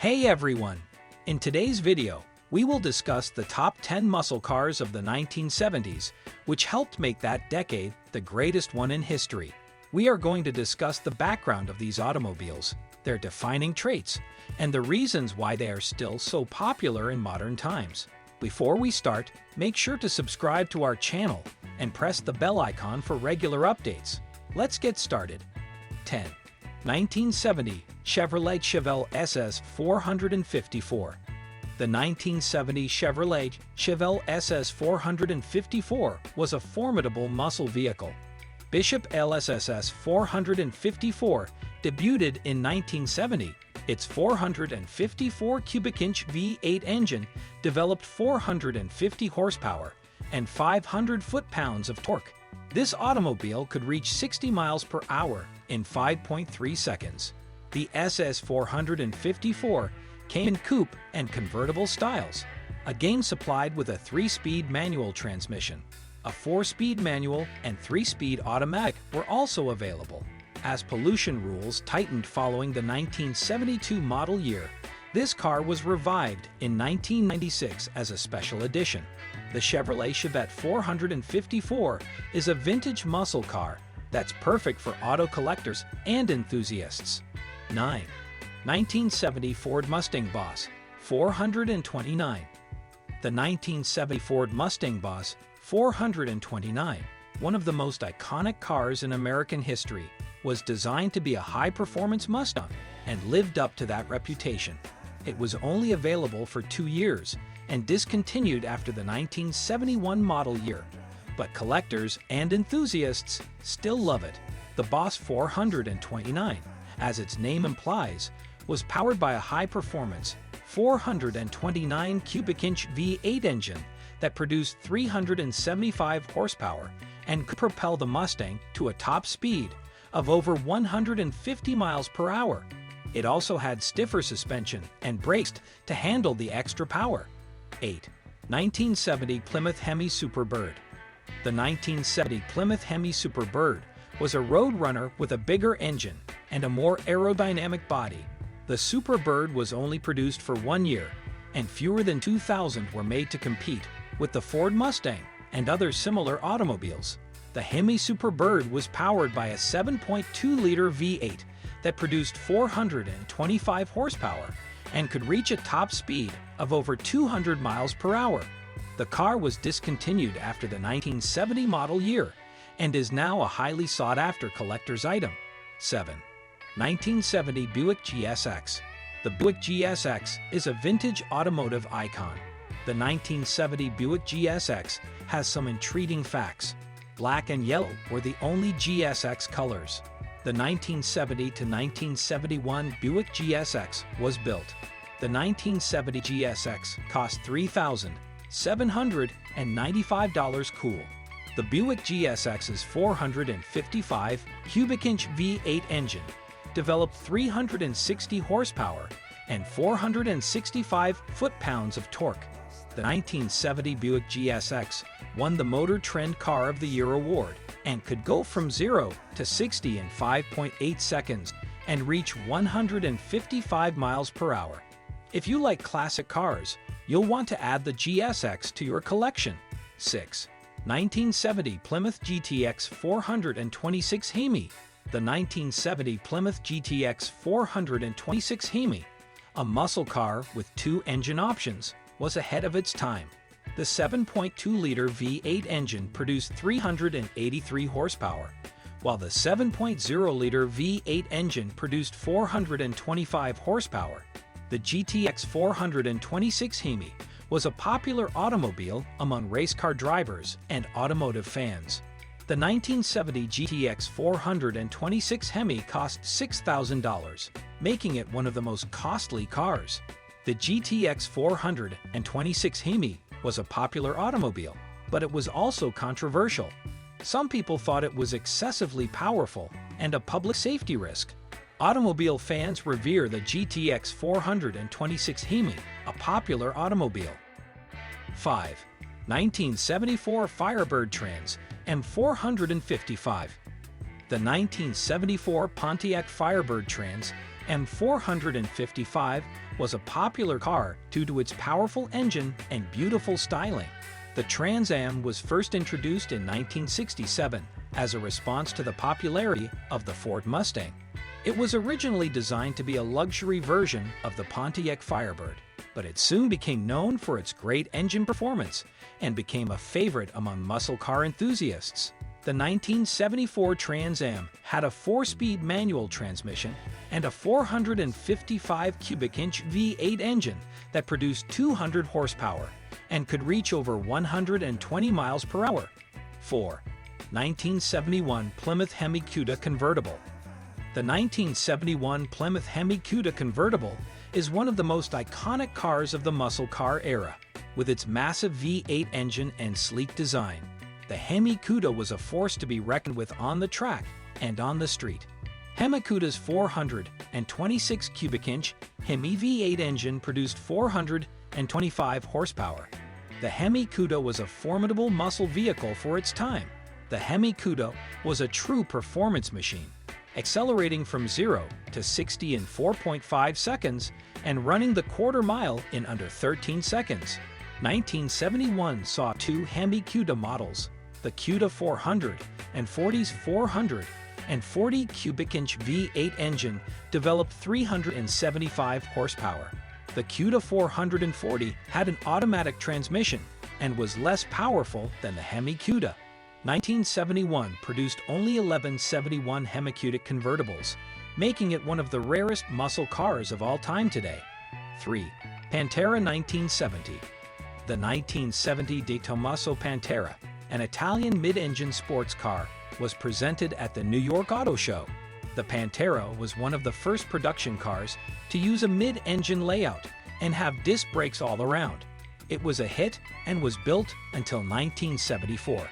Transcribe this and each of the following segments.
Hey everyone! In today's video, we will discuss the top 10 muscle cars of the 1970s, which helped make that decade the greatest one in history. We are going to discuss the background of these automobiles, their defining traits, and the reasons why they are still so popular in modern times. Before we start, make sure to subscribe to our channel and press the bell icon for regular updates. Let's get started. 10. 1970 Chevrolet Chevelle SS 454. The 1970 Chevrolet Chevelle SS 454 was a formidable muscle vehicle. Bishop LSSS 454 debuted in 1970. Its 454 cubic inch V8 engine developed 450 horsepower and 500 foot-pounds of torque. This automobile could reach 60 miles per hour in 5.3 seconds. The SS 454 came in coupe and convertible styles, again supplied with a 3-speed manual transmission. A 4-speed manual and 3-speed automatic were also available. As pollution rules tightened following the 1972 model year, this car was revived in 1996 as a special edition. The Chevrolet Chevette 454 is a vintage muscle car that's perfect for auto collectors and enthusiasts. 9. 1970 Ford Mustang Boss 429. The 1970 Ford Mustang Boss 429, one of the most iconic cars in American history, was designed to be a high-performance Mustang and lived up to that reputation. It was only available for 2 years and discontinued after the 1971 model year, but collectors and enthusiasts still love it. The Boss 429, as its name implies, was powered by a high-performance 429 cubic inch V8 engine that produced 375 horsepower and could propel the Mustang to a top speed of over 150 miles per hour. It also had stiffer suspension and brakes to handle the extra power. 8. 1970 Plymouth Hemi Superbird. The 1970 Plymouth Hemi Superbird was a road runner with a bigger engine and a more aerodynamic body. The Superbird was only produced for 1 year, and fewer than 2,000 were made to compete with the Ford Mustang and other similar automobiles. The Hemi Superbird was powered by a 7.2-liter V8 that produced 425 horsepower and could reach a top speed of over 200 miles per hour. The car was discontinued after the 1970 model year and is now a highly sought-after collector's item. 7. 1970 Buick GSX. The Buick GSX is a vintage automotive icon. The 1970 Buick GSX has some intriguing facts. Black and yellow were the only GSX colors. The 1970 to 1971 Buick GSX was built. The 1970 GSX cost $3,795 cool. The Buick GSX's 455 cubic inch V8 engine developed 360 horsepower and 465 foot-pounds of torque. The 1970 Buick GSX won the Motor Trend Car of the Year award and could go from 0 to 60 in 5.8 seconds and reach 155 miles per hour. If you like classic cars, you'll want to add the GSX to your collection. 6. 1970 Plymouth GTX 426 Hemi. The 1970 Plymouth GTX 426 Hemi, a muscle car with 2 engine options, was ahead of its time. The 7.2-liter V8 engine produced 383 horsepower, while the 7.0-liter V8 engine produced 425 horsepower. The GTX 426 Hemi was a popular automobile among race car drivers and automotive fans. The 1970 GTX 426 Hemi cost $6,000, making it one of the most costly cars. The GTX 426 Hemi was a popular automobile, but it was also controversial. Some people thought it was excessively powerful and a public safety risk. Automobile fans revere the GTX 426 Hemi, a popular automobile. 5. 1974 Firebird Trans M455. The 1974 Pontiac Firebird Trans and 455 was a popular car due to its powerful engine and beautiful styling. The Trans Am was first introduced in 1967 as a response to the popularity of the Ford Mustang. It was originally designed to be a luxury version of the Pontiac Firebird, but it soon became known for its great engine performance and became a favorite among muscle car enthusiasts. The 1974 Trans Am had a 4-speed manual transmission and a 455 cubic inch V8 engine that produced 200 horsepower and could reach over 120 miles per hour. 4. 1971 Plymouth Hemi-Cuda Convertible. The 1971 Plymouth Hemi-Cuda Convertible is one of the most iconic cars of the muscle car era. With its massive V8 engine and sleek design, the Hemi-Cuda was a force to be reckoned with on the track and on the street. Hemi-Cuda's 426 cubic inch Hemi V8 engine produced 425 horsepower. The Hemi-Cuda was a formidable muscle vehicle for its time. The Hemi-Cuda was a true performance machine, accelerating from 0 to 60 in 4.5 seconds and running the quarter mile in under 13 seconds. 1971 saw two Hemi-Cuda models, the Cuda 400 and Fordy's 440 cubic inch V8 engine developed 375 horsepower. The Cuda 440 had an automatic transmission and was less powerful than the Hemi-Cuda. 1971 produced only 1171 Hemi-Cuda convertibles, making it one of the rarest muscle cars of all time today. 3. Pantera 1970. The 1970 De Tomaso Pantera, an Italian mid-engine sports car, was presented at the New York Auto Show. The Pantera was one of the first production cars to use a mid-engine layout and have disc brakes all around. It was a hit and was built until 1974.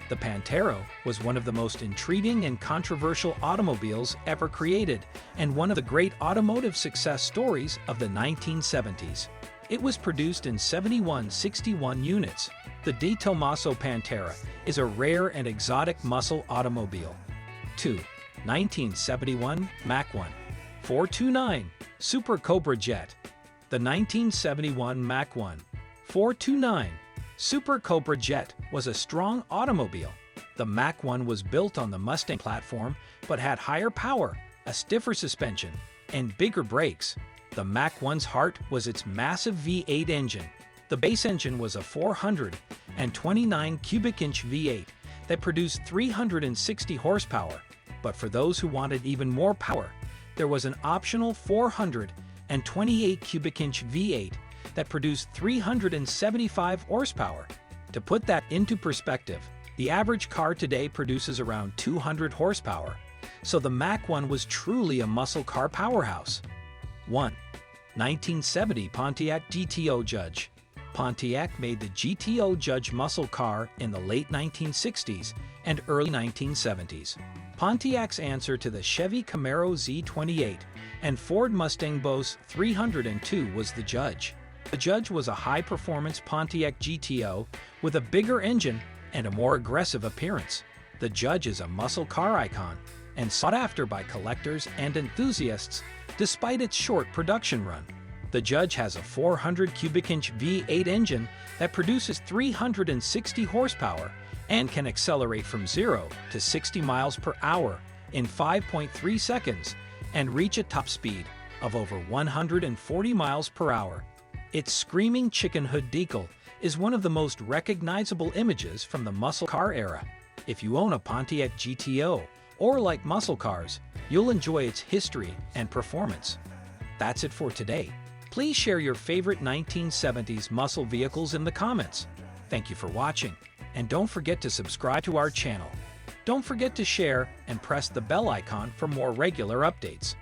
The Pantera was one of the most intriguing and controversial automobiles ever created and one of the great automotive success stories of the 1970s. It was produced in 7161 units. The De Tomaso Pantera is a rare and exotic muscle automobile. 2. 1971 Mach 1 429 Super Cobra Jet. The 1971 Mach 1 429 Super Cobra Jet was a strong automobile. The Mach 1 was built on the Mustang platform but had higher power, a stiffer suspension, and bigger brakes. The Mach 1's heart was its massive V8 engine. The base engine was a 429 cubic inch V8 that produced 360 horsepower. But for those who wanted even more power, there was an optional 428 cubic inch V8 that produced 375 horsepower. To put that into perspective, the average car today produces around 200 horsepower, so the Mach 1 was truly a muscle car powerhouse. 1. 1970 Pontiac GTO Judge. Pontiac made the GTO Judge muscle car in the late 1960s and early 1970s. Pontiac's answer to the Chevy Camaro Z28 and Ford Mustang Boss 302 was the Judge. The Judge was a high-performance Pontiac GTO with a bigger engine and a more aggressive appearance. The Judge is a muscle car icon and sought after by collectors and enthusiasts despite its short production run. The Judge has a 400 cubic inch V8 engine that produces 360 horsepower and can accelerate from 0 to 60 miles per hour in 5.3 seconds and reach a top speed of over 140 miles per hour. Its screaming chicken hood decal is one of the most recognizable images from the muscle car era. If you own a Pontiac GTO or like muscle cars, you'll enjoy its history and performance. That's it for today. Please share your favorite 1970s muscle vehicles in the comments. Thank you for watching, and don't forget to subscribe to our channel. Don't forget to share and press the bell icon for more regular updates.